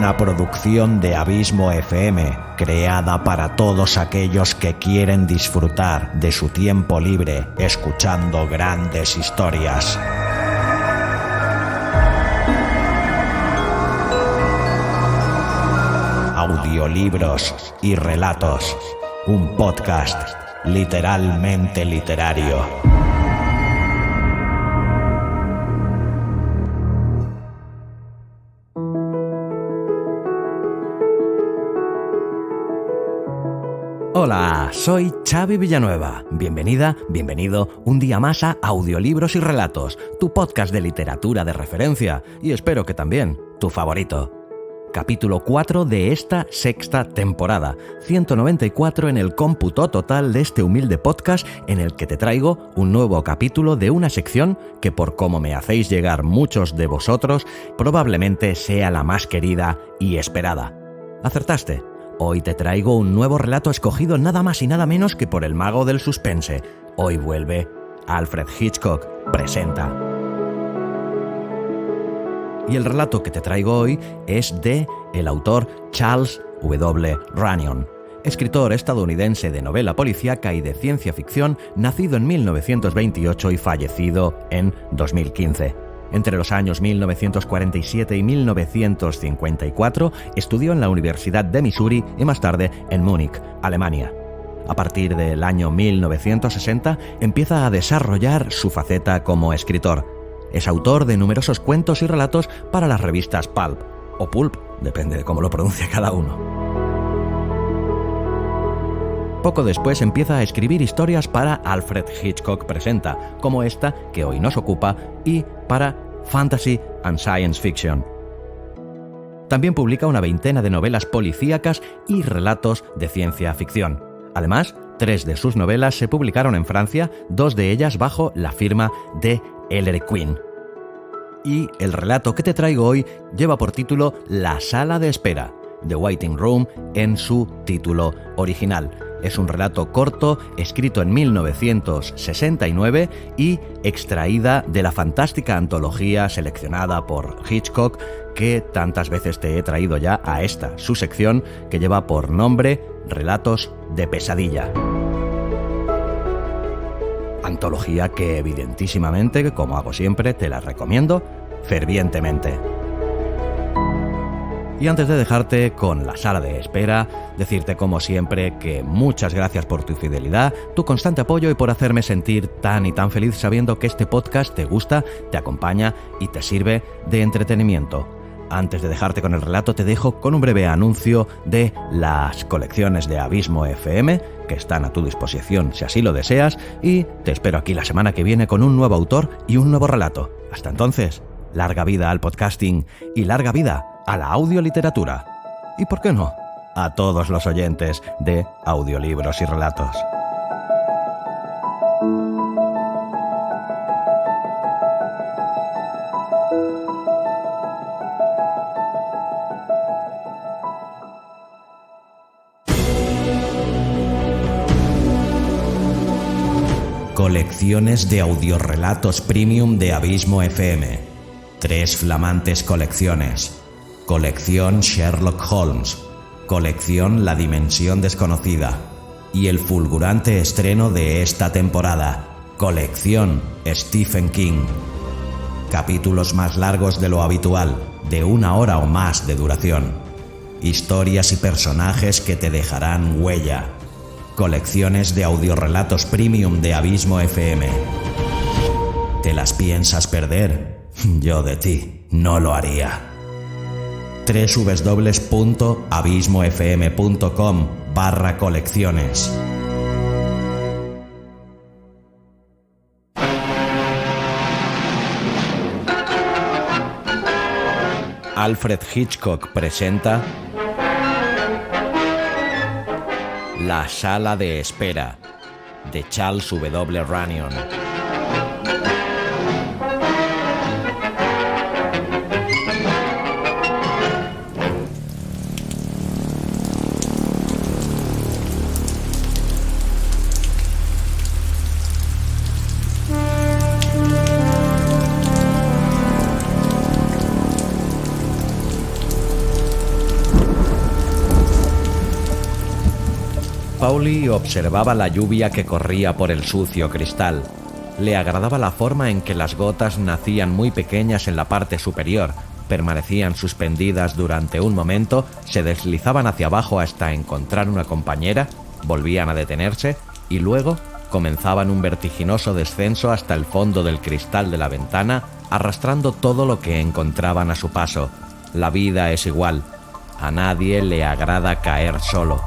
una producción de Abismo FM, creada para todos aquellos que quieren disfrutar de su tiempo libre escuchando grandes historias. Audiolibros y relatos, un podcast literalmente literario. Hola, soy Xavi Villanueva. Bienvenida, bienvenido un día más a Audiolibros y Relatos, tu podcast de literatura de referencia y espero que también tu favorito. Capítulo 4 de esta sexta temporada, 194 en el cómputo total de este humilde podcast en el que te traigo un nuevo capítulo de una sección que, por cómo me hacéis llegar muchos de vosotros, probablemente sea la más querida y esperada. ¿Acertaste? Hoy te traigo un nuevo relato escogido nada más y nada menos que por el mago del suspense. Hoy vuelve Alfred Hitchcock presenta. Y el relato que te traigo hoy es de el autor Charles W. Runyon, escritor estadounidense de novela policíaca y de ciencia ficción, nacido en 1928 y fallecido en 2015. Entre los años 1947 y 1954 estudió en la Universidad de Missouri y más tarde en Múnich, Alemania. A partir del año 1960 empieza a desarrollar su faceta como escritor. Es autor de numerosos cuentos y relatos para las revistas Pulp, o Pulp, depende de cómo lo pronuncie cada uno. Poco después empieza a escribir historias para Alfred Hitchcock Presenta, como esta que hoy nos ocupa, y para Fantasy and Science Fiction. También publica una veintena de novelas policíacas y relatos de ciencia ficción. Además, 3 de sus novelas se publicaron en Francia, 2 de ellas bajo la firma de Ellery Queen. Y el relato que te traigo hoy lleva por título La Sala de Espera, The Waiting Room en su título original. Es un relato corto, escrito en 1969 y extraída de la fantástica antología seleccionada por Hitchcock que tantas veces te he traído ya a esta, su sección, que lleva por nombre Relatos de Pesadilla. Antología que evidentísimamente, como hago siempre, te la recomiendo fervientemente. Y antes de dejarte con La Sala de Espera, decirte como siempre que muchas gracias por tu fidelidad, tu constante apoyo y por hacerme sentir tan y tan feliz sabiendo que este podcast te gusta, te acompaña y te sirve de entretenimiento. Antes de dejarte con el relato, te dejo con un breve anuncio de las colecciones de Abismo FM, que están a tu disposición si así lo deseas, y te espero aquí la semana que viene con un nuevo autor y un nuevo relato. Hasta entonces, larga vida al podcasting y larga vida a la audioliteratura. Y por qué no, a todos los oyentes de Audiolibros y Relatos. Colecciones de audiorelatos premium de Abismo FM. 3 flamantes colecciones. Colección Sherlock Holmes. Colección La Dimensión Desconocida. Y el fulgurante estreno de esta temporada. Colección Stephen King. Capítulos más largos de lo habitual, de 1 hora o más de duración. Historias y personajes que te dejarán huella. Colecciones de audiorelatos premium de Abismo FM. ¿Te las piensas perder? Yo de ti no lo haría. www.abismofm.com/colecciones. Alfred Hitchcock presenta La Sala de Espera, de Charles W. Runyon. Pauli observaba la lluvia que corría por el sucio cristal. Le agradaba la forma en que las gotas nacían muy pequeñas en la parte superior, permanecían suspendidas durante un momento, se deslizaban hacia abajo hasta encontrar una compañera, volvían a detenerse y luego comenzaban un vertiginoso descenso hasta el fondo del cristal de la ventana, arrastrando todo lo que encontraban a su paso. La vida es igual. A nadie le agrada caer solo.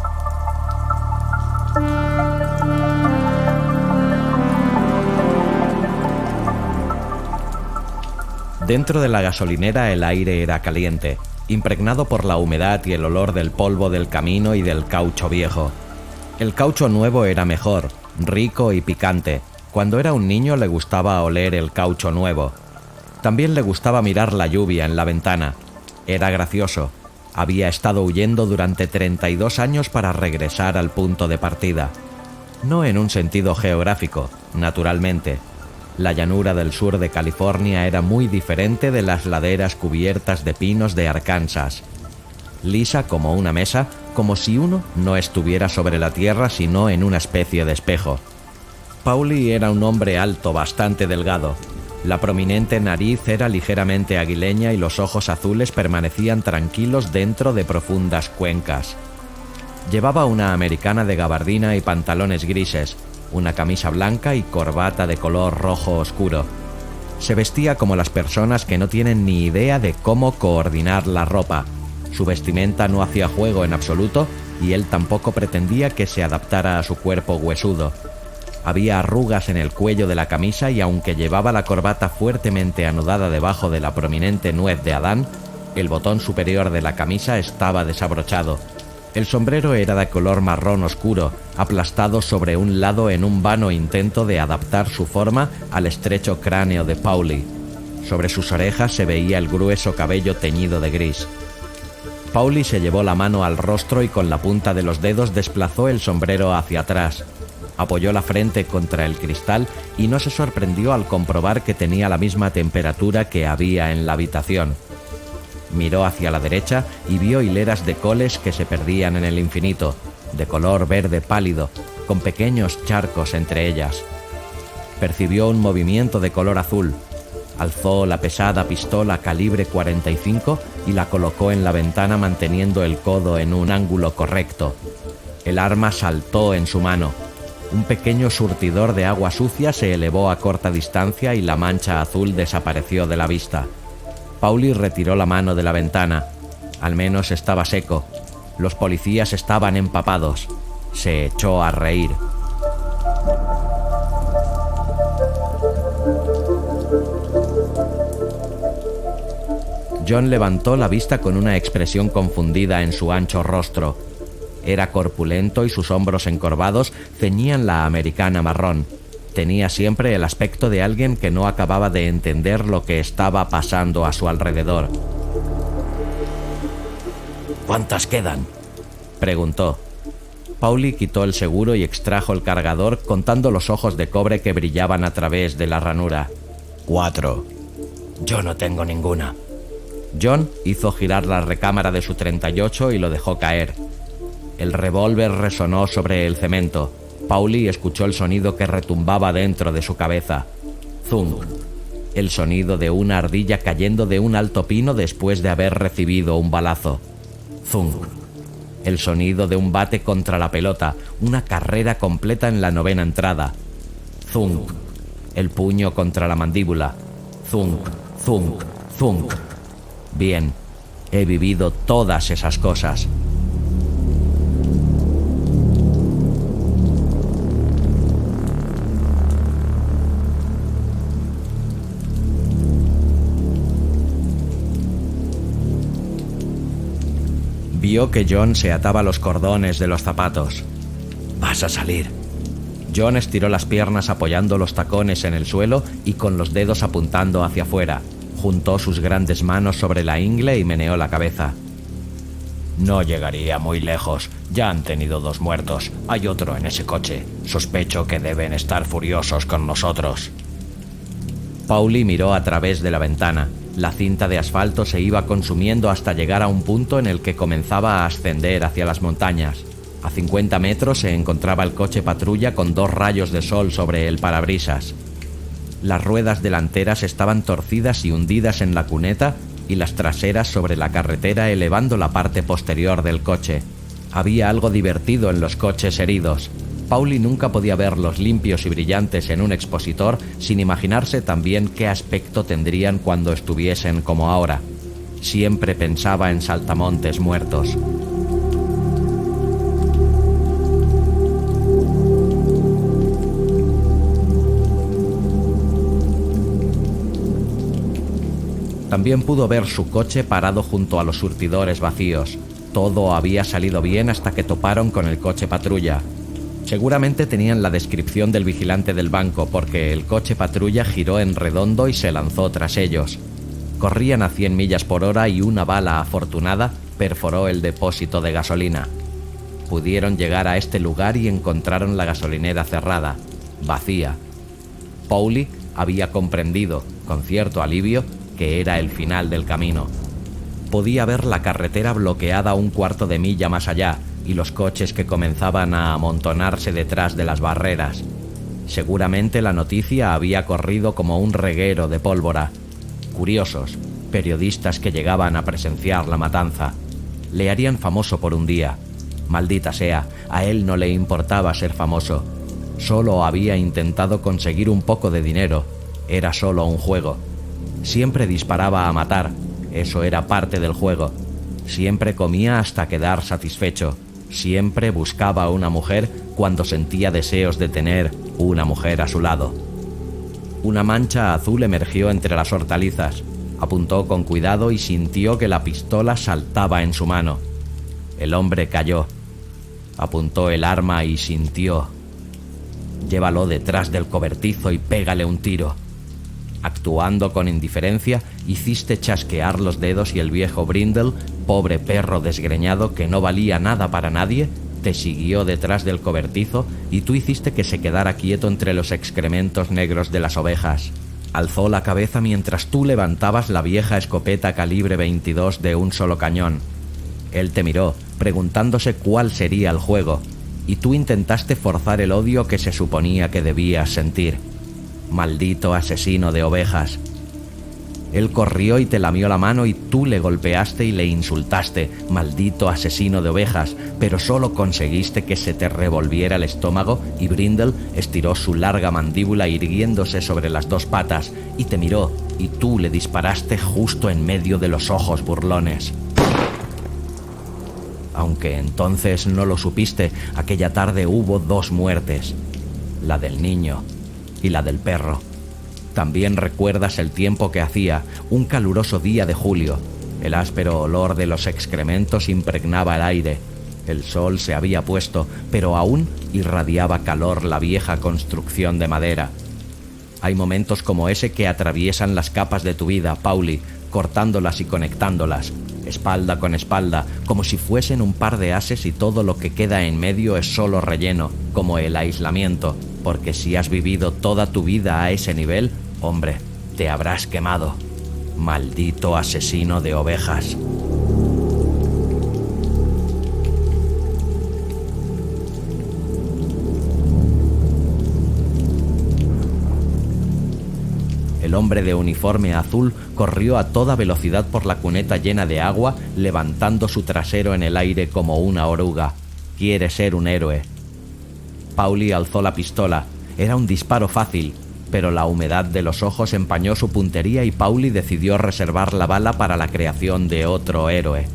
Dentro de la gasolinera el aire era caliente, impregnado por la humedad y el olor del polvo del camino y del caucho viejo. El caucho nuevo era mejor, rico y picante. Cuando era un niño le gustaba oler el caucho nuevo. También le gustaba mirar la lluvia en la ventana. Era gracioso. Había estado huyendo durante 32 años para regresar al punto de partida. No en un sentido geográfico, naturalmente. La llanura del sur de California era muy diferente de las laderas cubiertas de pinos de Arkansas. Lisa como una mesa, como si uno no estuviera sobre la tierra sino en una especie de espejo. Pauli era un hombre alto, bastante delgado. La prominente nariz era ligeramente aguileña y los ojos azules permanecían tranquilos dentro de profundas cuencas. Llevaba una americana de gabardina y pantalones grises, una camisa blanca y corbata de color rojo oscuro. Se vestía como las personas que no tienen ni idea de cómo coordinar la ropa. Su vestimenta no hacía juego en absoluto y él tampoco pretendía que se adaptara a su cuerpo huesudo. Había arrugas en el cuello de la camisa y aunque llevaba la corbata fuertemente anudada debajo de la prominente nuez de Adán, el botón superior de la camisa estaba desabrochado. El sombrero era de color marrón oscuro, aplastado sobre un lado en un vano intento de adaptar su forma al estrecho cráneo de Pauli. Sobre sus orejas se veía el grueso cabello teñido de gris. Pauli se llevó la mano al rostro y con la punta de los dedos desplazó el sombrero hacia atrás. Apoyó la frente contra el cristal y no se sorprendió al comprobar que tenía la misma temperatura que había en la habitación. Miró hacia la derecha y vio hileras de coles que se perdían en el infinito, de color verde pálido, con pequeños charcos entre ellas. Percibió un movimiento de color azul. Alzó la pesada pistola calibre 45 y la colocó en la ventana manteniendo el codo en un ángulo correcto. El arma saltó en su mano. Un pequeño surtidor de agua sucia se elevó a corta distancia y la mancha azul desapareció de la vista. Pauli retiró la mano de la ventana. Al menos estaba seco. Los policías estaban empapados. Se echó a reír. John levantó la vista con una expresión confundida en su ancho rostro. Era corpulento y sus hombros encorvados ceñían la americana marrón. Tenía siempre el aspecto de alguien que no acababa de entender lo que estaba pasando a su alrededor. ¿Cuántas quedan?, preguntó. Pauli quitó el seguro y extrajo el cargador contando los ojos de cobre que brillaban a través de la ranura. 4. Yo no tengo ninguna. John hizo girar la recámara de su 38 y lo dejó caer. El revólver resonó sobre el cemento. Pauli escuchó el sonido que retumbaba dentro de su cabeza. Zung. El sonido de una ardilla cayendo de un alto pino después de haber recibido un balazo. Zung. El sonido de un bate contra la pelota, una carrera completa en la 9ª entrada. Zung. El puño contra la mandíbula. Zung, zung, zung. Bien, he vivido todas esas cosas. Vio que John se ataba los cordones de los zapatos. «Vas a salir». John estiró las piernas apoyando los tacones en el suelo y con los dedos apuntando hacia afuera. Juntó sus grandes manos sobre la ingle y meneó la cabeza. «No llegaría muy lejos. Ya han tenido 2 muertos. Hay otro en ese coche. Sospecho que deben estar furiosos con nosotros». Pauli miró a través de la ventana. La cinta de asfalto se iba consumiendo hasta llegar a un punto en el que comenzaba a ascender hacia las montañas. A 50 metros se encontraba el coche patrulla con 2 rayos de sol sobre el parabrisas. Las ruedas delanteras estaban torcidas y hundidas en la cuneta y las traseras sobre la carretera elevando la parte posterior del coche. Había algo divertido en los coches heridos. Pauli nunca podía verlos limpios y brillantes en un expositor sin imaginarse también qué aspecto tendrían cuando estuviesen como ahora. Siempre pensaba en saltamontes muertos. También pudo ver su coche parado junto a los surtidores vacíos. Todo había salido bien hasta que toparon con el coche patrulla. Seguramente tenían la descripción del vigilante del banco, porque el coche patrulla giró en redondo y se lanzó tras ellos. Corrían a 100 millas por hora y una bala afortunada perforó el depósito de gasolina. Pudieron llegar a este lugar y encontraron la gasolinera cerrada, vacía. Pauli había comprendido, con cierto alivio, que era el final del camino. Podía ver la carretera bloqueada un cuarto de milla más allá y los coches que comenzaban a amontonarse detrás de las barreras. Seguramente la noticia había corrido como un reguero de pólvora. Curiosos, periodistas que llegaban a presenciar la matanza. Le harían famoso por un día. Maldita sea, a él no le importaba ser famoso. Solo había intentado conseguir un poco de dinero. Era solo un juego. Siempre disparaba a matar. Eso era parte del juego. Siempre comía hasta quedar satisfecho. Siempre buscaba una mujer cuando sentía deseos de tener una mujer a su lado. Una mancha azul emergió entre las hortalizas. Apuntó con cuidado y sintió que la pistola saltaba en su mano. El hombre cayó. Apuntó el arma y sintió: llévalo detrás del cobertizo y pégale un tiro. Actuando con indiferencia, hiciste chasquear los dedos y el viejo Brindle, pobre perro desgreñado que no valía nada para nadie, te siguió detrás del cobertizo y tú hiciste que se quedara quieto entre los excrementos negros de las ovejas. Alzó la cabeza mientras tú levantabas la vieja escopeta calibre 22 de un solo cañón. Él te miró, preguntándose cuál sería el juego, y tú intentaste forzar el odio que se suponía que debías sentir. Maldito asesino de ovejas. Él corrió y te lamió la mano y tú le golpeaste y le insultaste, maldito asesino de ovejas, pero solo conseguiste que se te revolviera el estómago y Brindle estiró su larga mandíbula irguiéndose sobre las 2 patas y te miró y tú le disparaste justo en medio de los ojos burlones. Aunque entonces no lo supiste, aquella tarde hubo 2 muertes, la del niño y la del perro. También recuerdas el tiempo que hacía, un caluroso día de julio. El áspero olor de los excrementos impregnaba el aire. El sol se había puesto, pero aún irradiaba calor la vieja construcción de madera. Hay momentos como ese que atraviesan las capas de tu vida, Pauli, cortándolas y conectándolas, espalda con espalda, como si fuesen un par de ases y todo lo que queda en medio es solo relleno, como el aislamiento, porque si has vivido toda tu vida a ese nivel, hombre, te habrás quemado. Maldito asesino de ovejas. El hombre de uniforme azul corrió a toda velocidad por la cuneta llena de agua, levantando su trasero en el aire como una oruga. Quiere ser un héroe. Pauli alzó la pistola. Era un disparo fácil, pero la humedad de los ojos empañó su puntería y Pauli decidió reservar la bala para la creación de otro héroe.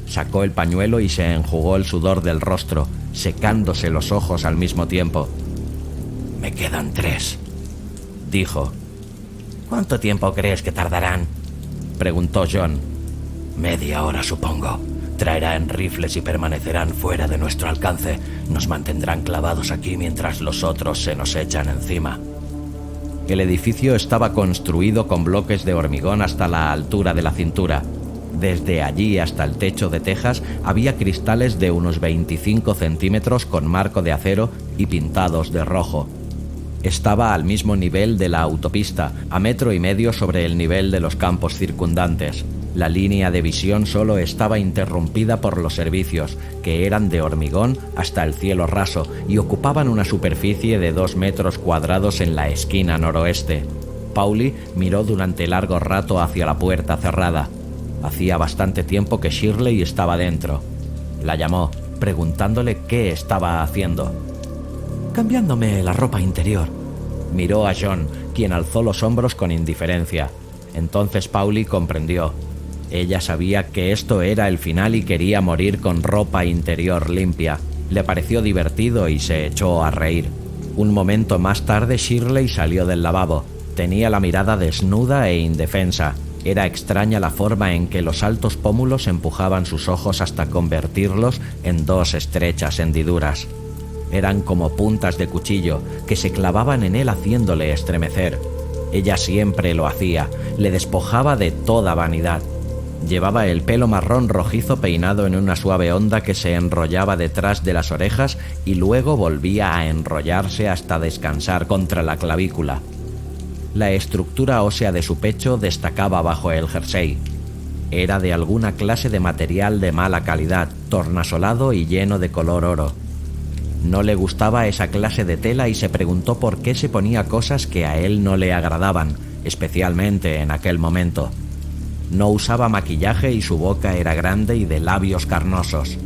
Sacó el pañuelo y se enjugó el sudor del rostro, secándose los ojos al mismo tiempo. «Me quedan 3», dijo. «¿Cuánto tiempo crees que tardarán?», preguntó John. «Media hora, supongo. Traerán rifles y permanecerán fuera de nuestro alcance. Nos mantendrán clavados aquí mientras los otros se nos echan encima». El edificio estaba construido con bloques de hormigón hasta la altura de la cintura. Desde allí hasta el techo de tejas había cristales de unos 25 centímetros con marco de acero y pintados de rojo. Estaba al mismo nivel de la autopista, a 1,5 metros sobre el nivel de los campos circundantes. La línea de visión solo estaba interrumpida por los servicios, que eran de hormigón hasta el cielo raso y ocupaban una superficie de 2 metros cuadrados en la esquina noroeste. Pauli miró durante largo rato hacia la puerta cerrada. Hacía bastante tiempo que Shirley estaba dentro. La llamó, preguntándole qué estaba haciendo. «Cambiándome la ropa interior». Miró a John, quien alzó los hombros con indiferencia. Entonces Pauli comprendió. Ella sabía que esto era el final y quería morir con ropa interior limpia. Le pareció divertido y se echó a reír. Un momento más tarde Shirley salió del lavabo. Tenía la mirada desnuda e indefensa. Era extraña la forma en que los altos pómulos empujaban sus ojos hasta convertirlos en 2 estrechas hendiduras. Eran como puntas de cuchillo que se clavaban en él haciéndole estremecer. Ella siempre lo hacía, le despojaba de toda vanidad. Llevaba el pelo marrón rojizo peinado en una suave onda que se enrollaba detrás de las orejas y luego volvía a enrollarse hasta descansar contra la clavícula. La estructura ósea de su pecho destacaba bajo el jersey. Era de alguna clase de material de mala calidad, tornasolado y lleno de color oro. No le gustaba esa clase de tela y se preguntó por qué se ponía cosas que a él no le agradaban, especialmente en aquel momento. No usaba maquillaje y su boca era grande y de labios carnosos.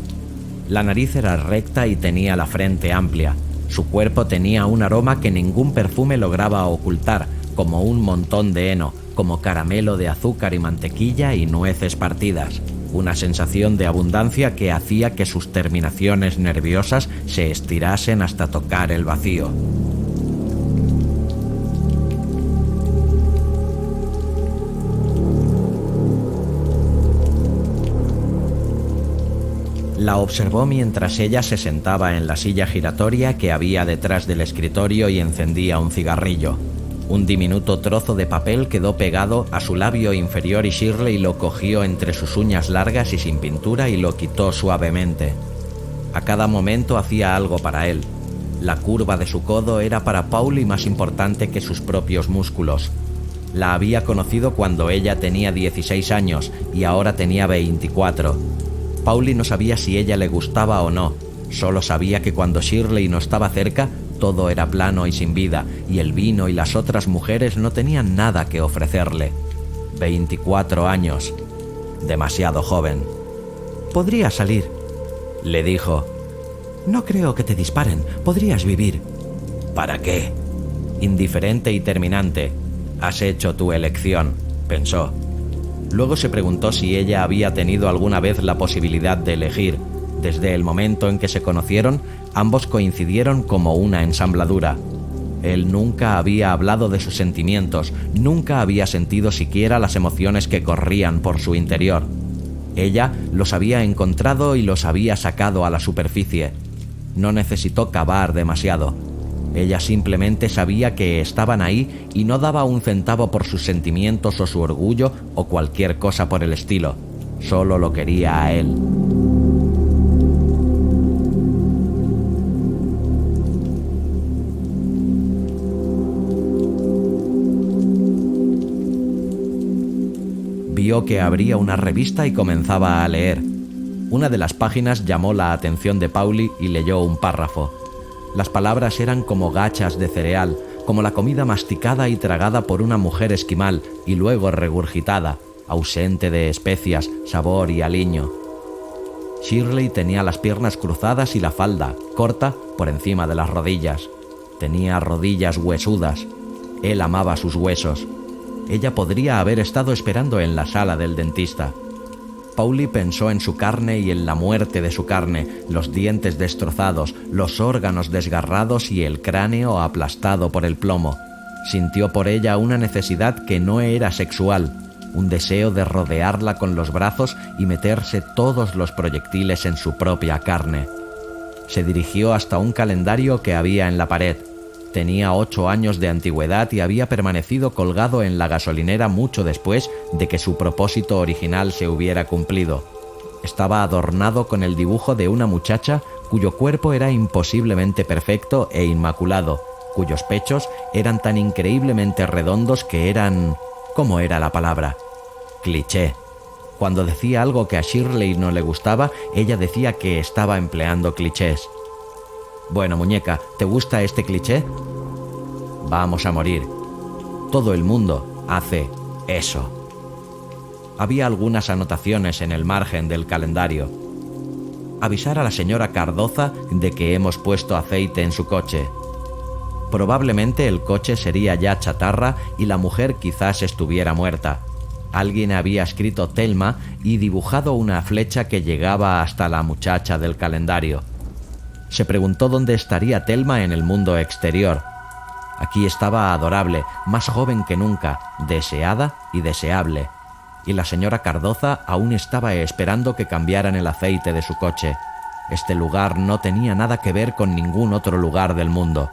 La nariz era recta y tenía la frente amplia. Su cuerpo tenía un aroma que ningún perfume lograba ocultar, como un montón de heno, como caramelo de azúcar y mantequilla y nueces partidas. Una sensación de abundancia que hacía que sus terminaciones nerviosas se estirasen hasta tocar el vacío. La observó mientras ella se sentaba en la silla giratoria que había detrás del escritorio y encendía un cigarrillo. Un diminuto trozo de papel quedó pegado a su labio inferior y Shirley lo cogió entre sus uñas largas y sin pintura y lo quitó suavemente. A cada momento hacía algo para él. La curva de su codo era para Pauli más importante que sus propios músculos. La había conocido cuando ella tenía 16 años y ahora tenía 24. Pauli no sabía si ella le gustaba o no. Solo sabía que cuando Shirley no estaba cerca, todo era plano y sin vida, y el vino y las otras mujeres no tenían nada que ofrecerle. 24 años. Demasiado joven. «Podría salir», le dijo. «No creo que te disparen. Podrías vivir». «¿Para qué?» Indiferente y terminante. «Has hecho tu elección», pensó. Luego se preguntó si ella había tenido alguna vez la posibilidad de elegir. Desde el momento en que se conocieron, ambos coincidieron como una ensambladura. Él nunca había hablado de sus sentimientos, nunca había sentido siquiera las emociones que corrían por su interior. Ella los había encontrado y los había sacado a la superficie. No necesitó cavar demasiado. Ella simplemente sabía que estaban ahí y no daba un centavo por sus sentimientos o su orgullo o cualquier cosa por el estilo. Solo lo quería a él. Vio que abría una revista y comenzaba a leer. Una de las páginas llamó la atención de Pauli y leyó un párrafo. Las palabras eran como gachas de cereal, como la comida masticada y tragada por una mujer esquimal y luego regurgitada, ausente de especias, sabor y aliño. Shirley tenía las piernas cruzadas y la falda, corta, por encima de las rodillas. Tenía rodillas huesudas. Él amaba sus huesos. Ella podría haber estado esperando en la sala del dentista. Pauli pensó en su carne y en la muerte de su carne, los dientes destrozados, los órganos desgarrados y el cráneo aplastado por el plomo. Sintió por ella una necesidad que no era sexual, un deseo de rodearla con los brazos y meterse todos los proyectiles en su propia carne. Se dirigió hasta un calendario que había en la pared. Tenía 8 años de antigüedad y había permanecido colgado en la gasolinera mucho después de que su propósito original se hubiera cumplido. Estaba adornado con el dibujo de una muchacha cuyo cuerpo era imposiblemente perfecto e inmaculado, cuyos pechos eran tan increíblemente redondos que eran... ¿cómo era la palabra? Cliché. Cuando decía algo que a Shirley no le gustaba, ella decía que estaba empleando clichés. Bueno, muñeca, ¿te gusta este cliché? Vamos a morir. Todo el mundo hace eso. Había algunas anotaciones en el margen del calendario. Avisar a la señora Cardoza de que hemos puesto aceite en su coche. Probablemente el coche sería ya chatarra y la mujer quizás estuviera muerta. Alguien había escrito Thelma y dibujado una flecha que llegaba hasta la muchacha del calendario. Se preguntó dónde estaría Thelma en el mundo exterior. Aquí estaba adorable, más joven que nunca, deseada y deseable. Y la señora Cardoza aún estaba esperando que cambiaran el aceite de su coche. Este lugar no tenía nada que ver con ningún otro lugar del mundo.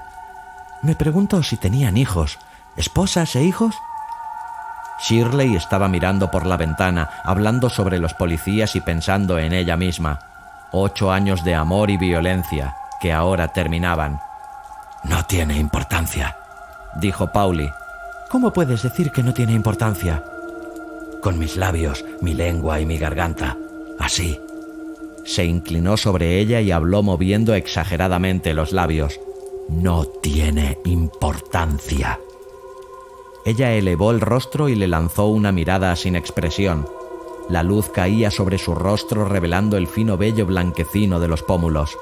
Me pregunto si tenían hijos, esposas e hijos. Shirley estaba mirando por la ventana, hablando sobre los policías y pensando en ella misma. 8 años de amor y violencia, que ahora terminaban. No tiene importancia, dijo Pauli. ¿Cómo puedes decir que no tiene importancia? Con mis labios, mi lengua y mi garganta, así. Se inclinó sobre ella y habló moviendo exageradamente los labios. No tiene importancia. Ella elevó el rostro y le lanzó una mirada sin expresión. La luz caía sobre su rostro revelando el fino vello blanquecino de los pómulos.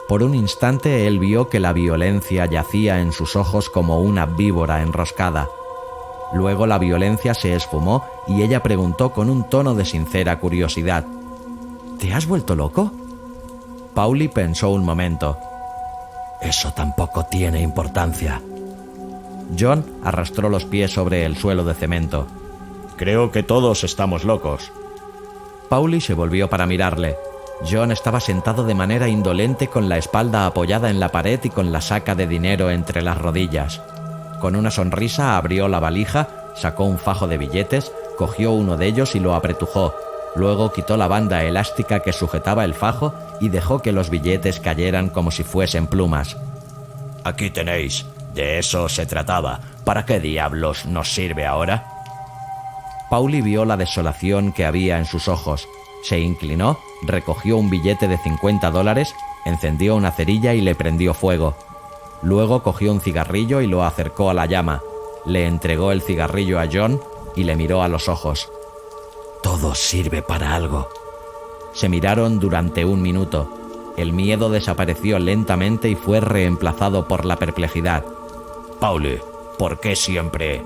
Por un instante él vio que la violencia yacía en sus ojos como una víbora enroscada. Luego la violencia se esfumó y ella preguntó con un tono de sincera curiosidad. ¿Te has vuelto loco? Pauli pensó un momento. Eso tampoco tiene importancia. John arrastró los pies sobre el suelo de cemento. Creo que todos estamos locos. Pauli se volvió para mirarle. John estaba sentado de manera indolente con la espalda apoyada en la pared y con la saca de dinero entre las rodillas. Con una sonrisa abrió la valija, sacó un fajo de billetes, cogió uno de ellos y lo apretujó. Luego quitó la banda elástica que sujetaba el fajo y dejó que los billetes cayeran como si fuesen plumas. Aquí tenéis. De eso se trataba. ¿Para qué diablos nos sirve ahora? Pauli vio la desolación que había en sus ojos. Se inclinó, recogió un billete de $50, encendió una cerilla y le prendió fuego. Luego cogió un cigarrillo y lo acercó a la llama. Le entregó el cigarrillo a John y le miró a los ojos. Todo sirve para algo. Se miraron durante 1 minuto. El miedo desapareció lentamente y fue reemplazado por la perplejidad. Pauli, ¿por qué siempre?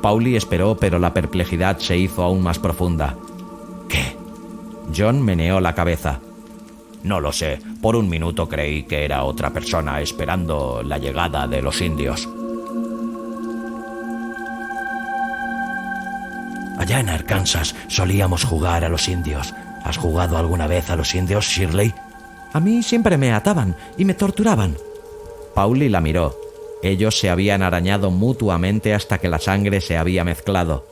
Pauli esperó, pero la perplejidad se hizo aún más profunda. ¿Qué? John meneó la cabeza. No lo sé, por 1 minuto creí que era otra persona esperando la llegada de los indios. Allá en Arkansas solíamos jugar a los indios. ¿Has jugado alguna vez a los indios, Shirley? A mí siempre me ataban y me torturaban. Pauli la miró. Ellos se habían arañado mutuamente hasta que la sangre se había mezclado.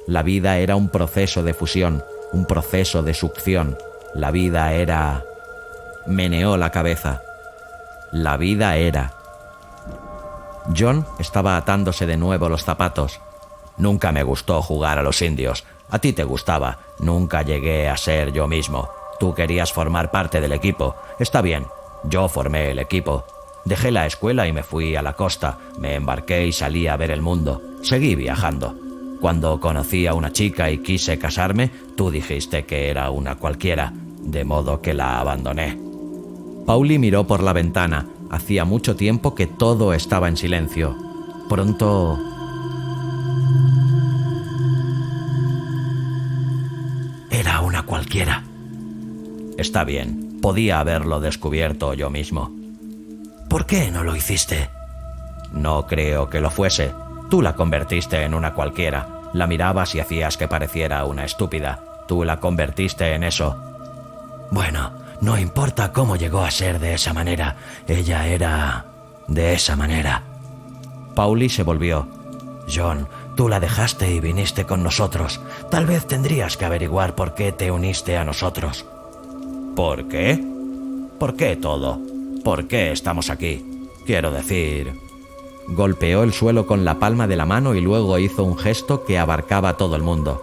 La vida era un proceso de fusión, un proceso de succión. La vida era... Meneó la cabeza. La vida era... John estaba atándose de nuevo los zapatos. Nunca me gustó jugar a los indios. A ti te gustaba. Nunca llegué a ser yo mismo. Tú querías formar parte del equipo. Está bien. Yo formé el equipo. Dejé la escuela y me fui a la costa. Me embarqué y salí a ver el mundo. Seguí viajando. Cuando conocí a una chica y quise casarme, tú dijiste que era una cualquiera, de modo que la abandoné. Pauli miró por la ventana. Hacía mucho tiempo que todo estaba en silencio. Pronto... Era una cualquiera. Está bien, podía haberlo descubierto yo mismo. ¿Por qué no lo hiciste? No creo que lo fuese. Tú la convertiste en una cualquiera. La mirabas y hacías que pareciera una estúpida. Tú la convertiste en eso. Bueno, no importa cómo llegó a ser de esa manera. Ella era... de esa manera. Pauli se volvió. John, tú la dejaste y viniste con nosotros. Tal vez tendrías que averiguar por qué te uniste a nosotros. ¿Por qué? ¿Por qué todo? ¿Por qué estamos aquí? Quiero decir... Golpeó el suelo con la palma de la mano y luego hizo un gesto que abarcaba todo el mundo.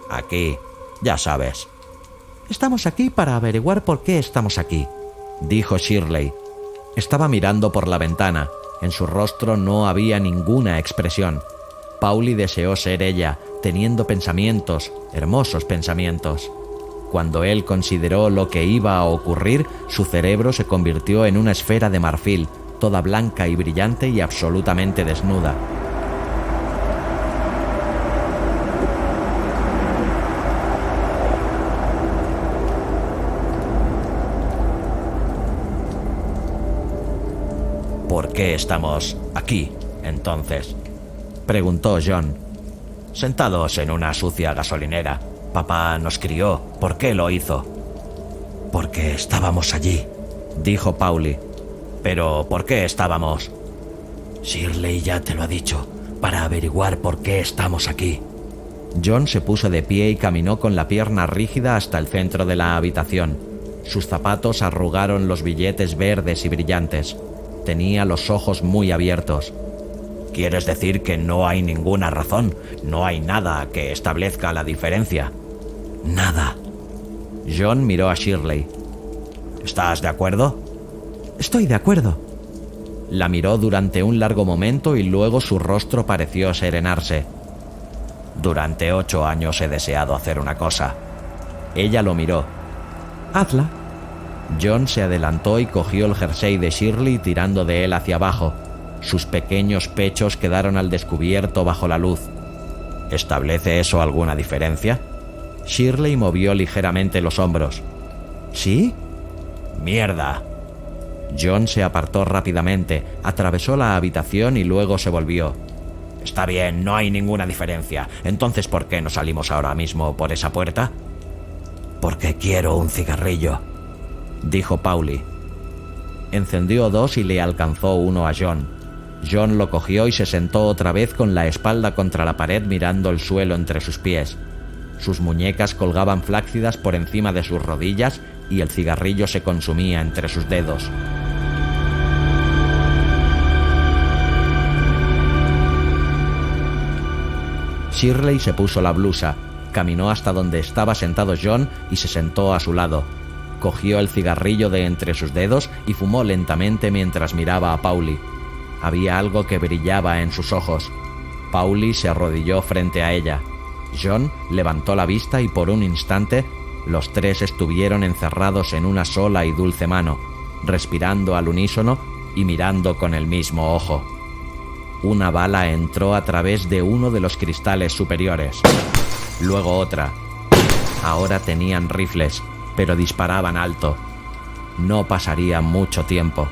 Aquí, Ya sabes. Estamos aquí para averiguar por qué estamos aquí, dijo Shirley. Estaba mirando por la ventana. En su rostro no había ninguna expresión. Pauli deseó ser ella, teniendo pensamientos, hermosos pensamientos. Cuando él consideró lo que iba a ocurrir, su cerebro se convirtió en una esfera de marfil, toda blanca y brillante y absolutamente desnuda. ¿Por qué estamos aquí, entonces?, preguntó John. Sentados en una sucia gasolinera. Papá nos crió. ¿Por qué lo hizo? Porque estábamos allí, dijo Pauli. ¿Pero por qué estábamos? Shirley ya te lo ha dicho, para averiguar por qué estamos aquí. John se puso de pie y caminó con la pierna rígida hasta el centro de la habitación. Sus zapatos arrugaron los billetes verdes y brillantes. Tenía los ojos muy abiertos. ¿Quieres decir que no hay ninguna razón? ¿No hay nada que establezca la diferencia? Nada. John miró a Shirley. ¿Estás de acuerdo? Estoy de acuerdo. La miró durante un largo momento y luego su rostro pareció serenarse. Durante 8 años he deseado hacer una cosa. Ella lo miró. Hazla. John se adelantó y cogió el jersey de Shirley tirando de él hacia abajo. Sus pequeños pechos quedaron al descubierto bajo la luz. ¿Establece eso alguna diferencia? Shirley movió ligeramente los hombros. ¿Sí? ¡Mierda! John se apartó rápidamente, atravesó la habitación y luego se volvió. Está bien, no hay ninguna diferencia. Entonces, ¿por qué no salimos ahora mismo por esa puerta? Porque quiero un cigarrillo, dijo Pauli. Encendió 2 y le alcanzó uno a John. John lo cogió y se sentó otra vez con la espalda contra la pared mirando el suelo entre sus pies. Sus muñecas colgaban flácidas por encima de sus rodillas y el cigarrillo se consumía entre sus dedos. Shirley se puso la blusa, caminó hasta donde estaba sentado John y se sentó a su lado. Cogió el cigarrillo de entre sus dedos y fumó lentamente mientras miraba a Pauli. Había algo que brillaba en sus ojos. Pauli se arrodilló frente a ella. John levantó la vista y por un instante los tres estuvieron encerrados en una sola y dulce mano, respirando al unísono y mirando con el mismo ojo. Una bala entró a través de uno de los cristales superiores. Luego otra. Ahora tenían rifles, pero disparaban alto. No pasaría mucho tiempo.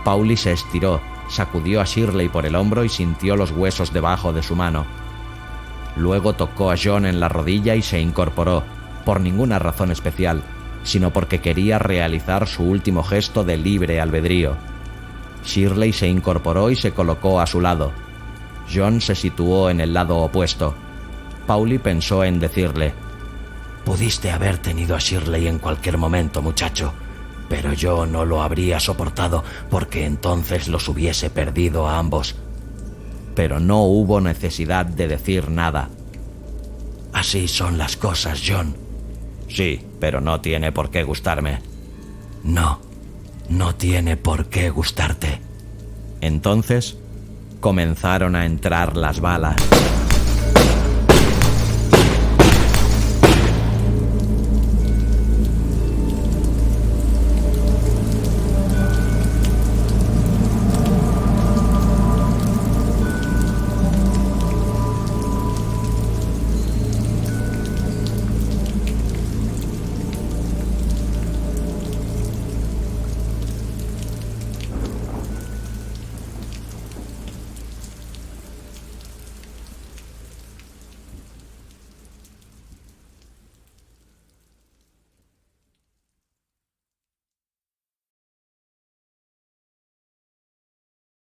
Pauli se estiró, sacudió a Shirley por el hombro y sintió los huesos debajo de su mano. Luego tocó a John en la rodilla y se incorporó, por ninguna razón especial, sino porque quería realizar su último gesto de libre albedrío. Shirley se incorporó y se colocó a su lado. John se situó en el lado opuesto. Pauli pensó en decirle: «Pudiste haber tenido a Shirley en cualquier momento, muchacho, pero yo no lo habría soportado porque entonces los hubiese perdido a ambos». Pero no hubo necesidad de decir nada. «Así son las cosas, John». «Sí, pero no tiene por qué gustarme». No tiene por qué gustarte». Entonces comenzaron a entrar las balas.